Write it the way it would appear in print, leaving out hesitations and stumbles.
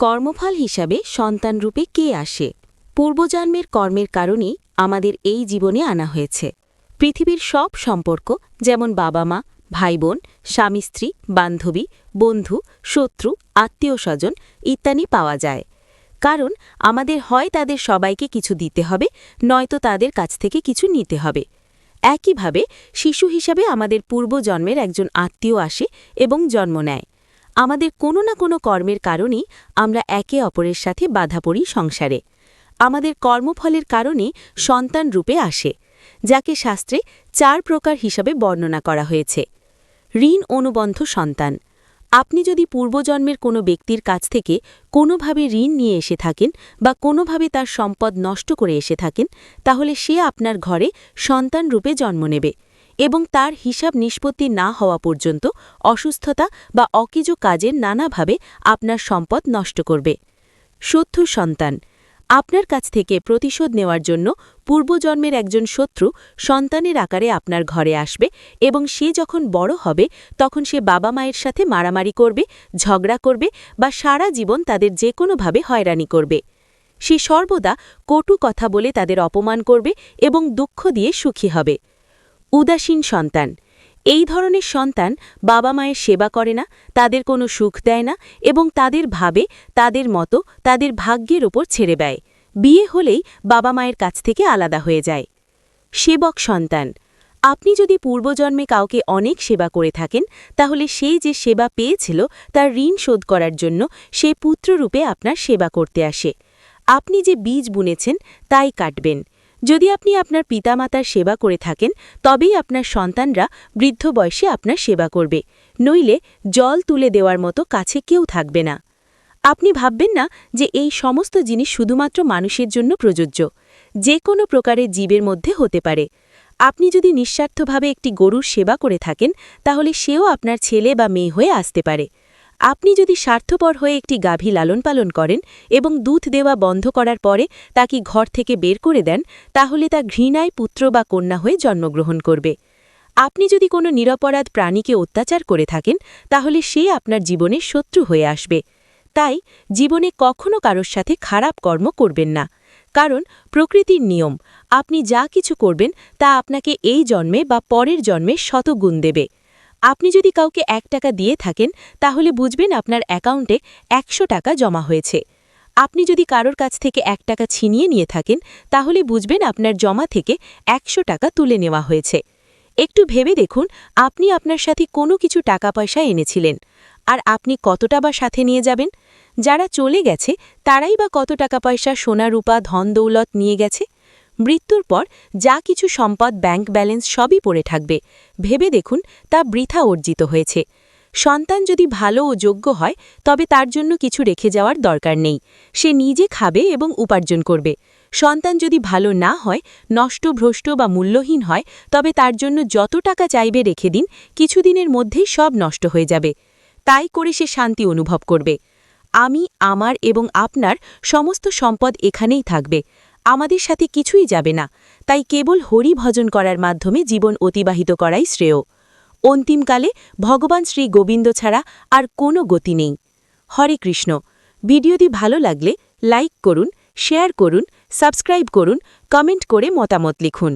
কর্মফল হিসাবে সন্তানরূপে কে আসে? পূর্বজন্মের কর্মের কারণেই আমাদের এই জীবনে আনা হয়েছে। পৃথিবীর সব সম্পর্ক, যেমন বাবা মা, ভাই বোন, স্বামী স্ত্রী, বান্ধবী, বন্ধু, শত্রু, আত্মীয় স্বজন ইত্যাদি পাওয়া যায়। কারণ আমাদের হয় তাদের সবাইকে কিছু দিতে হবে, নয়তো তাদের কাছ থেকে কিছু নিতে হবে। একইভাবে শিশু হিসাবে আমাদের পূর্বজন্মের একজন আত্মীয় আসে এবং জন্ম নেয়। আমাদের কোনো না কোনো কর্মের কারণেই আমরা একে অপরের সাথে বাধা পড়ি সংসারে। আমাদের কর্মফলের কারণে সন্তান রূপে আসে, যাকে শাস্ত্রে 4 প্রকার হিসাবে বর্ণনা করা হয়েছে। ঋণ অনুবন্ধ সন্তান। আপনি যদি পূর্বজন্মের কোনো ব্যক্তির কাছ থেকে কোনোভাবে ঋণ নিয়ে এসে থাকেন বা কোনোভাবে তার সম্পদ নষ্ট করে এসে থাকেন, তাহলে সে আপনার ঘরে সন্তান রূপে জন্ম নেবে এবং তার হিসাব নিষ্পত্তি না হওয়া পর্যন্ত অসুস্থতা বা অকেজ কাজের নানাভাবে আপনার সম্পদ নষ্ট করবে। শত্রু সন্তান। আপনার কাছ থেকে প্রতিশোধ নেওয়ার জন্য পূর্বজন্মের একজন শত্রু সন্তানের আকারে আপনার ঘরে আসবে এবং সে যখন বড় হবে তখন সে বাবা মায়ের সাথে মারামারি করবে, ঝগড়া করবে বা সারা জীবন তাদের যে কোনোভাবে হয়রানি করবে। সে সর্বদা কটু কথা বলে তাদের অপমান করবে এবং দুঃখ দিয়ে সুখী হবে। উদাসীন সন্তান। এই ধরনের সন্তান বাবা মায়ের সেবা করে না, তাদের কোনো সুখ দেয় না এবং তাদের ভাবে তাদের মতো তাদের ভাগ্যের ওপর ছেড়ে দেয়। বিয়ে হলেই বাবা মায়ের কাছ থেকে আলাদা হয়ে যায়। সেবক সন্তান। আপনি যদি পূর্বজন্মে কাউকে অনেক সেবা করে থাকেন, তাহলে সে যে সেবা পেয়েছিল তার ঋণ শোধ করার জন্য সে পুত্ররূপে আপনার সেবা করতে আসে। আপনি যে বীজ বুনেছেন তাই কাটবেন। যদি আপনি আপনার পিতামাতার সেবা করে থাকেন, তবেই আপনার সন্তানরা বৃদ্ধ বয়সে আপনার সেবা করবে, নইলে জল তুলে দেওয়ার মতো কাছে কেউ থাকবে না। আপনি ভাববেন না যে এই সমস্ত জিনিস শুধুমাত্র মানুষের জন্য প্রযোজ্য। যে কোনো প্রকারের জীবের মধ্যে হতে পারে। আপনি যদি নিঃস্বার্থভাবে একটি গরুর সেবা করে থাকেন, তাহলে সেও আপনার ছেলে বা মেয়ে হয়ে আসতে পারে। আপনি যদি স্বার্থপর হয়ে একটি গাভী লালন পালন করেন এবং দুধ দেওয়া বন্ধ করার পরে তাকে ঘর থেকে বের করে দেন, তাহলে তা ঘৃণায় পুত্র বা কন্যা হয়ে জন্মগ্রহণ করবে। আপনি যদি কোনো নিরপরাধ প্রাণীকে অত্যাচার করে থাকেন, তাহলে সে আপনার জীবনের শত্রু হয়ে আসবে। তাই জীবনে কখনো কারোর সাথে খারাপ কর্ম করবেন না, কারণ প্রকৃতির নিয়ম, আপনি যা কিছু করবেন তা আপনাকে এই জন্মে বা পরের জন্মে শতগুণ দেবে। আপনি যদি কাউকে 1 টাকা দিয়ে থাকেন, তাহলে বুঝবেন আপনার অ্যাকাউন্টে 100 টাকা জমা হয়েছে। আপনি যদি কারোর কাছ থেকে 1 টাকা ছিনিয়ে নিয়ে থাকেন, তাহলে বুঝবেন আপনার জমা থেকে 100 টাকা তুলে নেওয়া হয়েছে। একটু ভেবে দেখুন, আপনি আপনার সাথে কোনো কিছু টাকা পয়সা এনেছিলেন, আর আপনি কতটা বা সাথে নিয়ে যাবেন? যারা চলে গেছে তারাই বা কত টাকা পয়সা, সোনা রূপা, ধন দৌলত নিয়ে গেছে? মৃত্যুর পর যা কিছু সম্পদ, ব্যাংক ব্যালেন্স সবই পড়ে থাকবে। ভেবে দেখুন, তা বৃথা অর্জিত হয়েছে। সন্তান যদি ভালো ও যোগ্য হয়, তবে তার জন্য কিছু রেখে যাওয়ার দরকার নেই। সে নিজে খাবে এবং উপার্জন করবে। সন্তান যদি ভালো না হয়, নষ্ট, ভ্রষ্ট বা মূল্যহীন হয়, তবে তার জন্য যত টাকা চাইবে রেখে দিন, কিছুদিনের মধ্যেই সব নষ্ট হয়ে যাবে। তাই করে সে শান্তি অনুভব করবে। আমি, আমার এবং আপনার সমস্ত সম্পদ এখানেই থাকবে, আমাদের সাথে কিছুই যাবে না। তাই কেবল হরি ভজন করার মাধ্যমে জীবন অতিবাহিত করাই শ্রেয়। অন্তিমকালে ভগবান শ্রী গোবিন্দ ছাড়া আর কোনো গতি নেই। হরে কৃষ্ণ। ভিডিওটি ভালো লাগলে লাইক করুন, শেয়ার করুন, সাবস্ক্রাইব করুন, কমেন্ট করে মতামত লিখুন।